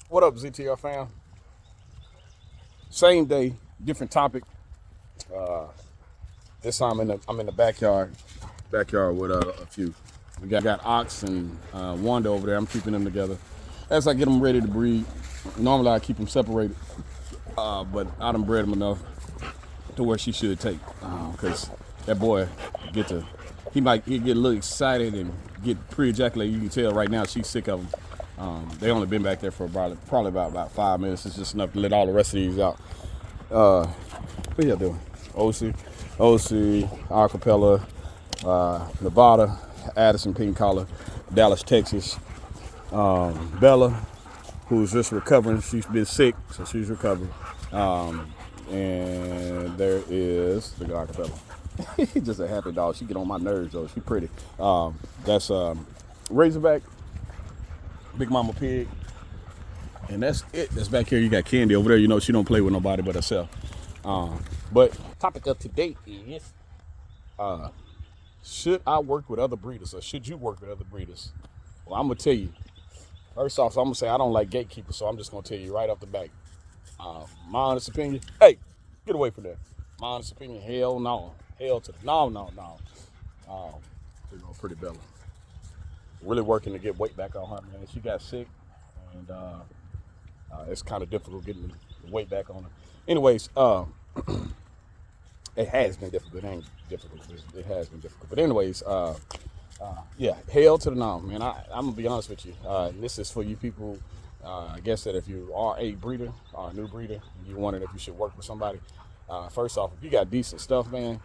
What up, ZTR fam? Same day, different topic. This time I'm in the backyard with a few. We got Ox and Wanda over there. I'm keeping them together as I get them ready to breed. Normally I keep them separated, but I done bred them enough to where she should take, because that boy he get a little excited and get pre-ejaculated. You can tell right now she's sick of them. They only been back there for probably about 5 minutes. It's just enough to let all the rest of these out. What y'all doing? OC, Acapella, Nevada, Addison Pink Collar, Dallas, Texas. Bella, who's just recovering. She's been sick, so she's recovering. And there is the Acapella. He's just a happy dog. She get on my nerves though. She pretty. That's Razorback, Big Mama Pig, and that's it. That's back here. You got Candy over there. You know she don't play with nobody but herself. But topic of today is, should I work with other breeders or should you work with other breeders? Well, I'm gonna tell you. First off, so I'm gonna say I don't like gatekeepers, so I'm just gonna tell you right off the bat. My honest opinion. Hey, get away from there. My honest opinion. Hell no. Hell to the no. There go pretty Bella. Really working to get weight back on her, man. She got sick, and it's kind of difficult getting the weight back on her. Anyways, it has been difficult. It ain't difficult. It has been difficult. But anyways, yeah, hell to the no, man. I'm gonna be honest with you. This is for you people. I guess that if you are a breeder or a new breeder, and you're wondering if you should work with somebody. First off, if you got decent stuff, man,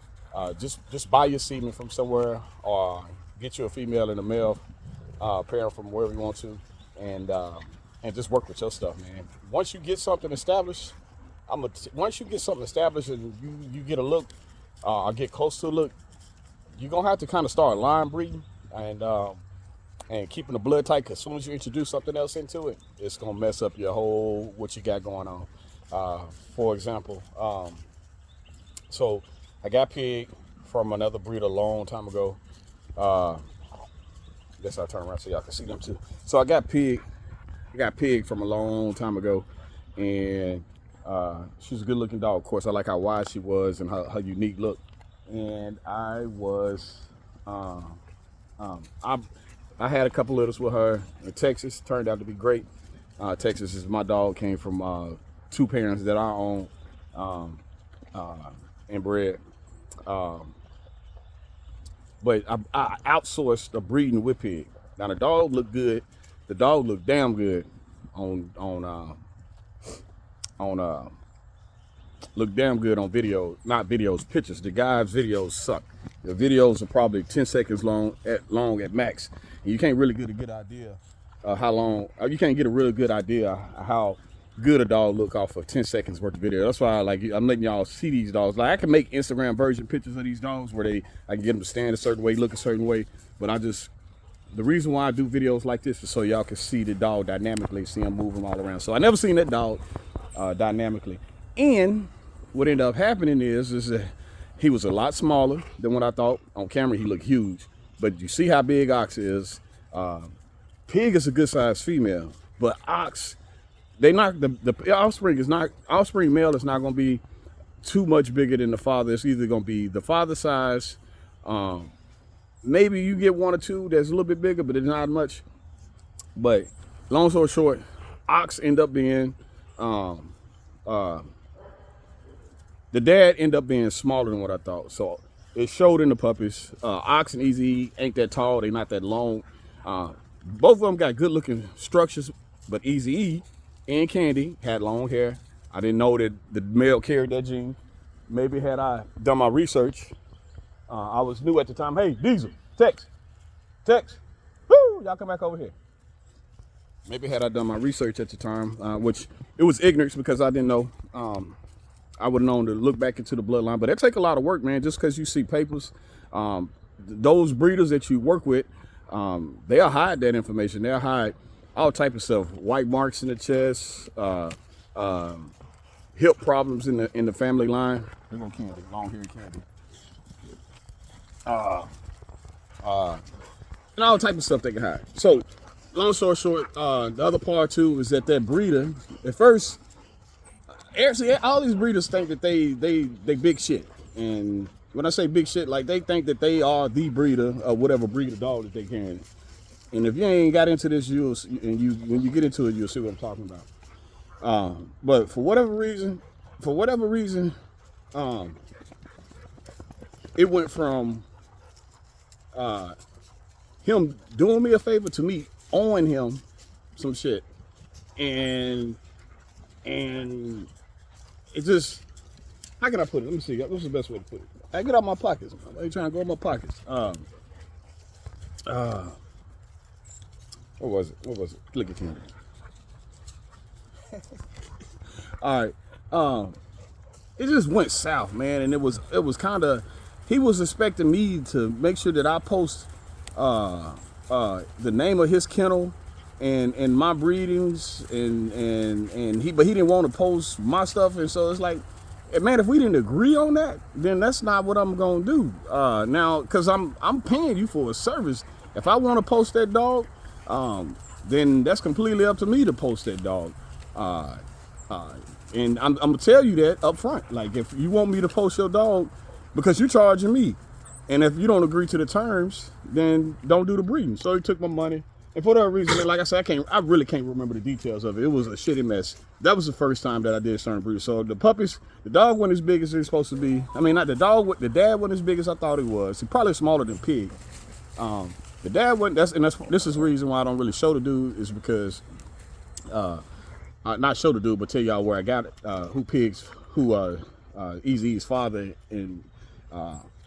just buy your semen from somewhere or get you a female and a male, pair from wherever you want to, and just work with your stuff, man. Once you get something established, once you get something established and you get a look, or get close to a look, you're gonna have to kind of start line breeding and keeping the blood tight. Cause as soon as you introduce something else into it, it's gonna mess up your whole what you got going on. For example, so I got Pig from another breeder a long time ago. Guess I'll turn around so y'all can see them too. So I got Pig from a long time ago, and she's a good looking dog. Of course, I like how wide she was and her unique look. And I was, I had a couple litters with her in Texas. Turned out to be great. Texas is my dog. Came from 2 parents that I own and bred. But I outsourced the breeding with Pig. Now the dog looked good. The dog looked damn good look damn good on video, not videos, pictures. The guy's videos suck. The videos are probably 10 seconds long at max. And you can't really get a good idea how long, you can't get a really good idea how good a dog look off of 10 seconds worth of video. That's why I'm letting y'all see these dogs. Like I can make Instagram version pictures of these dogs where I can get them to stand a certain way, look a certain way. But the reason why I do videos like this is so y'all can see the dog dynamically, see him moving all around. So I never seen that dog dynamically. And what ended up happening is that he was a lot smaller than what I thought. On camera, he looked huge. But you see how big Ox is. Pig is a good sized female, but Ox, the offspring male is not going to be too much bigger than the father. It's either going to be the father size. Maybe you get 1 or 2 that's a little bit bigger, but it's not much. But long story short, Ox end up being the dad ended up being smaller than what I thought. So it showed in the puppies. Ox and Easy ain't that tall. They not that long. Both of them got good looking structures, but Easy E and Candy had long hair. I didn't know that the male carried that gene. Maybe had I done my research, I was new at the time. Hey, Diesel, text. Woo, y'all come back over here. Maybe had I done my research at the time, which it was ignorance because I didn't know. I would have known to look back into the bloodline, but that take a lot of work, man. Just because you see papers, those breeders that you work with, they'll hide that information. They'll hide all type of stuff, white marks in the chest, hip problems in the family line. They're gonna Candy, long hair Candy. And all type of stuff they can hide. So long story short, the other part too is that breeder, at first, actually, all these breeders think that they big shit. And when I say big shit, like they think that they are the breeder of whatever breed of dog that they can. And if you ain't got into this, when you get into it, you'll see what I'm talking about. But for whatever reason, it went from him doing me a favor to me owing him some shit, and it just, how can I put it? Let me see. What's the best way to put it? I get out my pockets. I'm trying to go in my pockets. What was it? Click it here. All right. It just went south, man, and it was kind of, he was expecting me to make sure that I post the name of his kennel and my breedings, but he didn't want to post my stuff, and so it's like, man, if we didn't agree on that, then that's not what I'm gonna do. Now, cause I'm paying you for a service. If I want to post that dog, then that's completely up to me to post that dog. And I'm gonna tell you that up front. Like, if you want me to post your dog because you're charging me, and if you don't agree to the terms, then don't do the breeding. So he took my money, and for that reason, like I said, I really can't remember the details of it. It was a shitty mess. That was the first time that I did certain breeding. So the dog wasn't as big as he was supposed to be. I mean, not the dog, the dad wasn't as big as I thought he was. He probably smaller than Pig. The dad wasn't. This is the reason why I don't really show the dude, is because, not show the dude, but tell y'all where I got it. Who Easy's father and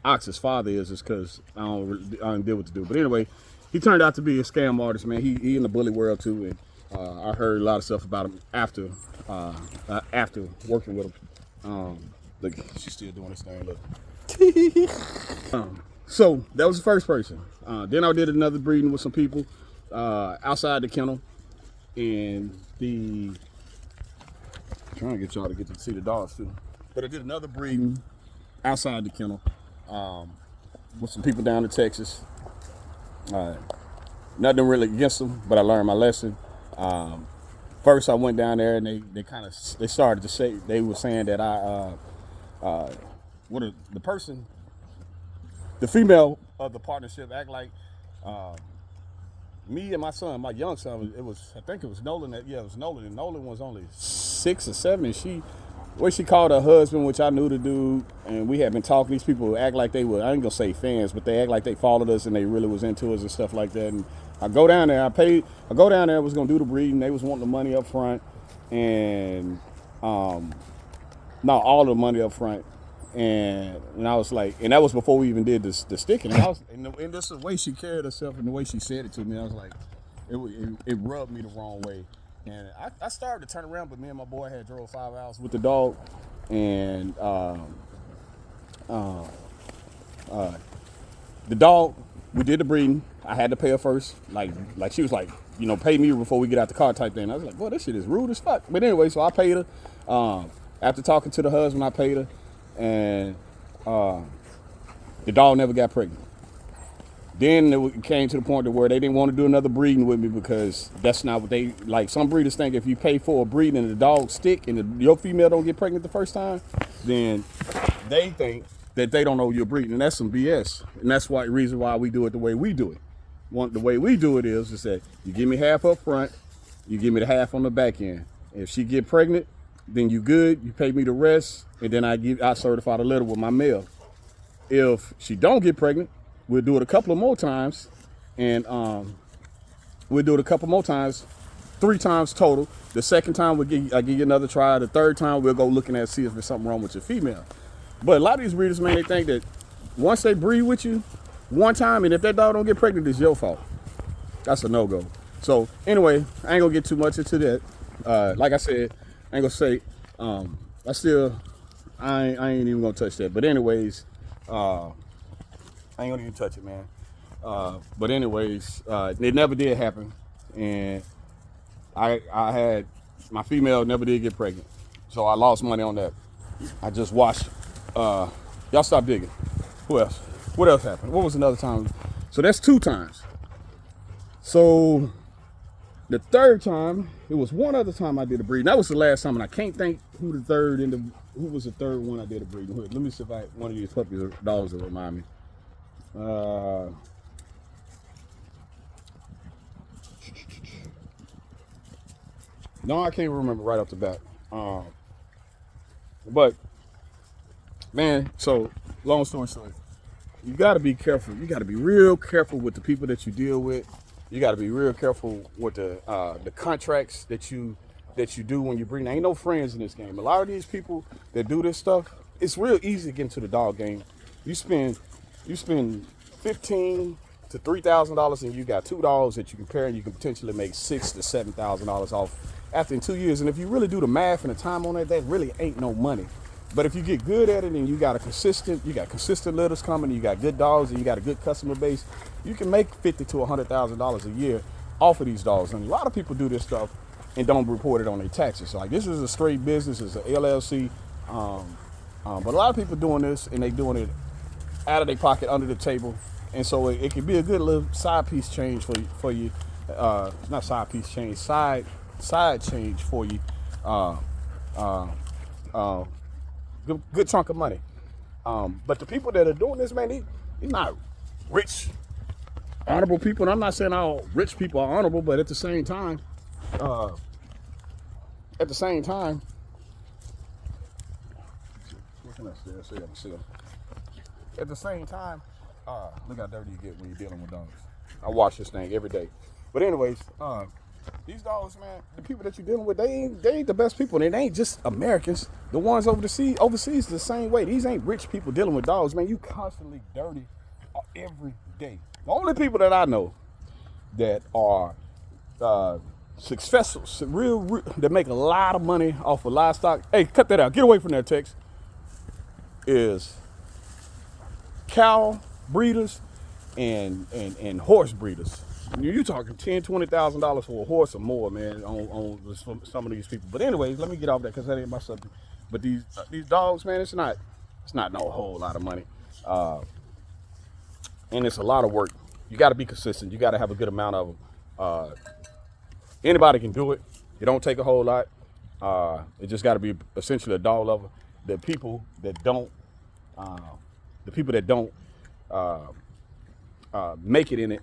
Ox's father is because I don't deal with the dude. But anyway, he turned out to be a scam artist, man. He in the bully world too, and I heard a lot of stuff about him after working with him. Look, she's still doing this thing. Look. So that was the first person. Then I did another breeding with some people outside the kennel, and trying to get y'all to get to see the dogs too. But I did another breeding outside the kennel with some people down in Texas. Nothing really against them, but I learned my lesson. First, I went down there, and they started to say, they were saying that the female of the partnership act like me and my son, my young son, I think it was Nolan. It was Nolan, and Nolan was only 6 or 7, and she called her husband, which I knew the dude, and we had been talking. These people act like they were, I ain't gonna say fans, but they act like they followed us and they really was into us and stuff like that. And I go down there, I was gonna do the breeding. They was wanting the money up front, and not all the money up front. And I was like, and that was before we even did the sticking. And this is the way she carried herself and the way she said it to me, I was like, it rubbed me the wrong way. And I started to turn around, but me and my boy had drove 5 hours with the dog, and the dog, we did the breeding. I had to pay her first, like she was like, pay me before we get out the car type thing. I was like, boy, this shit is rude as fuck. But anyway, so I paid her. After talking to the husband, I paid her, and the dog never got pregnant. Then it came to the point where they didn't want to do another breeding with me, because that's not what they like. Some breeders think if you pay for a breeding and the dog stick and your female don't get pregnant the first time, then they think that they don't know you're breeding, and that's some BS. And that's the reason why we do it the way we do it. The way we do it is that you give me half up front, you give me the half on the back end. If she get pregnant, then you good. You pay me the rest, and then I certify the letter with my mail. If she don't get pregnant, we'll do it a couple of more times, and we'll do it a couple more times, 3 times total. The second time I give you another try. The third time we'll go looking at see if there's something wrong with your female. But a lot of these breeders, man, they think that once they breed with you one time, and if that dog don't get pregnant, it's your fault. That's a no-go. So anyway, I ain't gonna get too much into that. Like I said, I ain't gonna say, I ain't even gonna touch that. But anyways, I ain't gonna even touch it, man. But anyways, it never did happen, and I had, my female never did get pregnant, so I lost money on that. I just watched. Y'all stop digging. Who else? What else happened? What was another time? So that's 2 times. So The third time, it was one other time I did a breeding. That was the last time, and I can't think who was the third one I did a breeding with. Let me see if one of these puppies or dogs will remind me. No, I can't remember right off the bat. But man, so long story short, you got to be careful. You got to be real careful with the people that you deal with. You got to be real careful with the contracts that you do when you breed. There ain't no friends in this game. A lot of these people that do this stuff, it's real easy to get into the dog game. You spend $15 to $3,000, and you got 2 dogs that you can pair, and you can potentially make $6,000 to $7,000 off after in 2 years. And if you really do the math and the time on that really ain't no money. But if you get good at it and you got consistent litters coming, you got good dogs, and you got a good customer base, you can make $50,000 to $100,000 a year off of these dogs. And a lot of people do this stuff and don't report it on their taxes. Like, this is a straight business, it's an LLC. But a lot of people doing this, and they doing it out of their pocket, under the table. And so it can be a good little side piece change for you. Not side piece change, side change for you. Good chunk of money. But the people that are doing this, man, they're not rich, honorable people. And I'm not saying all rich people are honorable, but at the same time, where can I see them? At the same time, look how dirty you get when you're dealing with dogs. I wash this thing every day. But anyways, these dogs, man, the people that you're dealing with, they ain't the best people. And it ain't just Americans. The ones overseas the same way. These ain't rich people dealing with dogs, man. You constantly dirty every day. The only people that I know that are successful, real, that make a lot of money off of livestock. Hey, cut that out. Get away from that text. Is cow breeders and horse breeders. You're talking $10,000-$20,000 for a horse or more, man, on some of these people. But anyways, let me get off that because that ain't my subject. But these dogs, man, it's not no whole lot of money, and it's a lot of work. You got to be consistent. You got to have a good amount of them. Anybody can do it. It don't take a whole lot. It just got to be essentially a dog lover. The people that don't make it in it,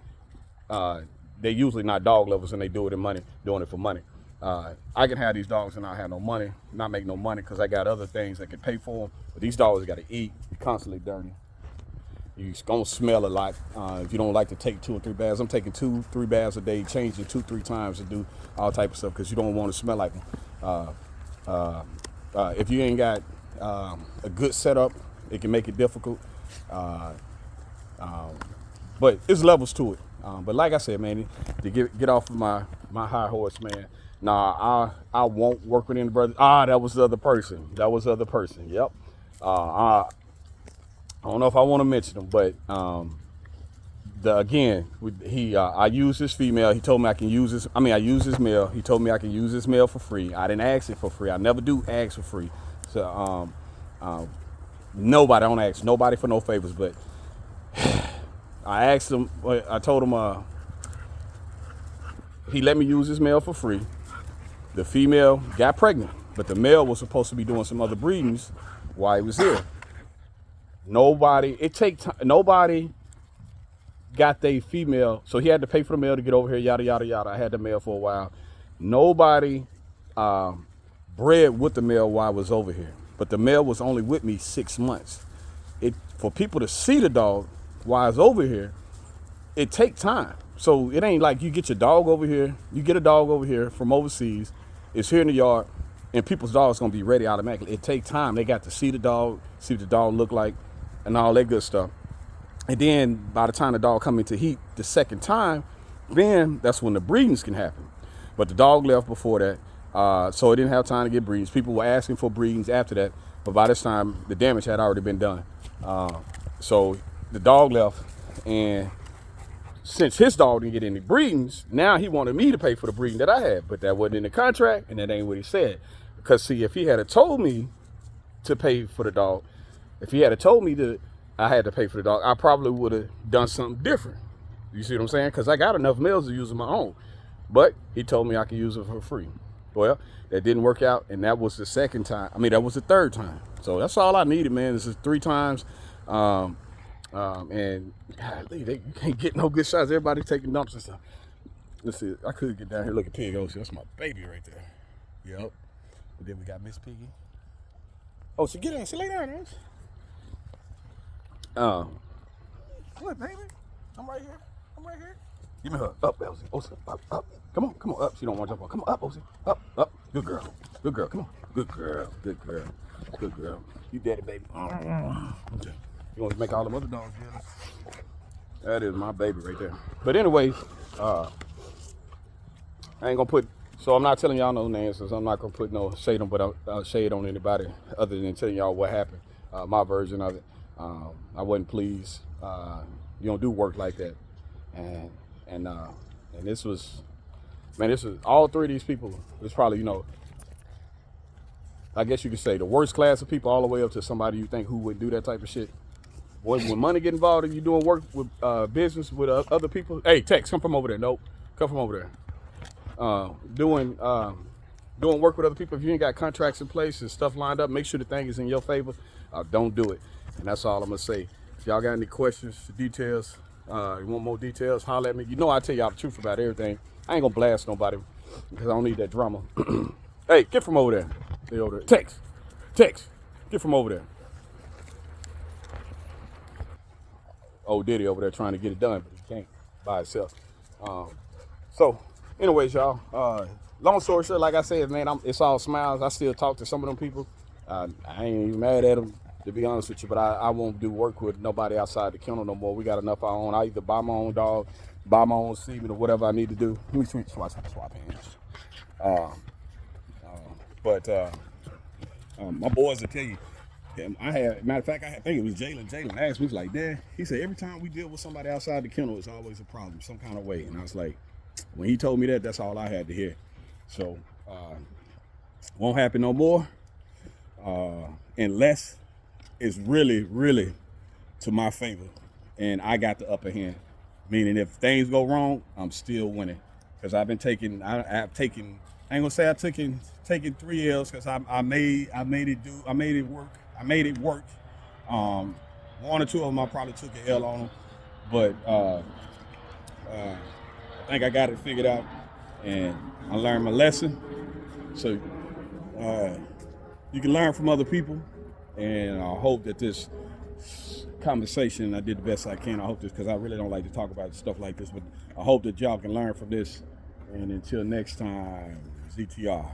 they're usually not dog lovers, and they doing it for money. I can have these dogs and not have no money, not make no money, because I got other things that can pay for them. But these dogs got to eat, constantly dirty. You're gonna smell a lot. If you don't like to take 2 or 3 baths, I'm taking 2-3 baths a day, changing 2-3 times to do all type of stuff, because you don't want to smell like them. If you ain't got a good setup, it can make it difficult. But it's levels to it. But like I said, man, to get off of my high horse, man. Nah, I won't work with any brothers. That was the other person. Yep. I don't know if I want to mention them, but I use this female. He told me I can use this. I use this male. He told me I can use this male for free. I didn't ask it for free. I never do ask for free. So I don't ask nobody for no favors, but I asked him. I told him he let me use this male for free. The female got pregnant, but the male was supposed to be doing some other breedings while he was here. Nobody got their female, so he had to pay for the male to get over here, yada, yada, yada. I had the male for a while. Nobody bred with the male while I was over here, but the male was only with me 6 months. For people to see the dog while I was over here, it take time. So it ain't like you get your dog over here, you get a dog over here from overseas, it's here in the yard, and people's dogs gonna be ready automatically. It take time. They got to see the dog, see what the dog look like, and all that good stuff. And then by the time the dog come into heat the second time, then that's when the breedings can happen. But the dog left before that, so it didn't have time to get breedings. People were asking for breedings after that, but by this time the damage had already been done. So the dog left, and since his dog didn't get any breedings, now he wanted me to pay for the breeding that I had, but that wasn't in the contract, and that ain't what he said. Because see, if he had told me to pay for the dog, if he had told me that I had to pay for the dog, I probably would have done something different. You see what I'm saying? Because I got enough males to use of my own. But he told me I could use it for free. Well, that didn't work out, and that was the second time. I mean, that was the third time. So that's all I needed, man. This is 3 times. And golly, you can't get no good shots. Everybody taking dumps and stuff. Let's see. I could get down here. Look at Pig. Oh, that's my baby right there. Yep. And then we got Miss Piggy. Oh, so get down. Lay down, man. What, baby? I'm right here. I'm right here. Give me her. Up, Elsie. Elsie, up, up. Come on, up. She don't want to jump on. Come on, up, Elsie. Up, up. Good girl. Good girl. Come on. Good girl. Good girl. Good girl. You daddy, baby. Okay. You want to make all the other dogs jealous? That is my baby right there. But anyways, I ain't gonna put. So I'm not telling y'all no names, because I'm not gonna put no shade on anybody other than telling y'all what happened. My version of it. I wasn't pleased. You don't do work like that, and this was, man. This is all 3 of these people. It's probably, I guess you could say the worst class of people, all the way up to somebody you think who would do that type of shit. When money get involved and you doing work with business with other people, hey, Tex, come from over there. Nope, come from over there. Doing work with other people. If you ain't got contracts in place and stuff lined up, make sure the thing is in your favor. Don't do it. And that's all I'm gonna say. If y'all got any questions, details, you want more details, holler at me. I tell y'all the truth about everything. I ain't gonna blast nobody because I don't need that drama. Hey, get from over there. Stay over there. Tex, get from over there. Old Diddy over there trying to get it done, but he can't by himself. So, anyways, y'all. Long story short, like I said, man, it's all smiles. I still talk to some of them people. I ain't even mad at them, to be honest with you, but I won't do work with nobody outside the kennel no more. We got enough of our own. I either buy my own dog, buy my own semen, or whatever I need to do. Let me swap hands. But my boys will tell you. Matter of fact, I think it was Jalen. Jalen asked me, he's like, Dad, he said, every time we deal with somebody outside the kennel, it's always a problem, some kind of way. And I was like, when he told me that, that's all I had to hear. So, won't happen no more, unless it's really, really to my favor and I got the upper hand. Meaning if things go wrong, I'm still winning. Because I've been taking, I ain't gonna say I've taken 3 L's, because I made it work. 1 or 2 of them I probably took an L on them, but I think I got it figured out, and I learned my lesson. So you can learn from other people, and I hope that this conversation, I did the best I can. I hope this, because I really don't like to talk about stuff like this, but I hope that y'all can learn from this. And until next time, ZTR.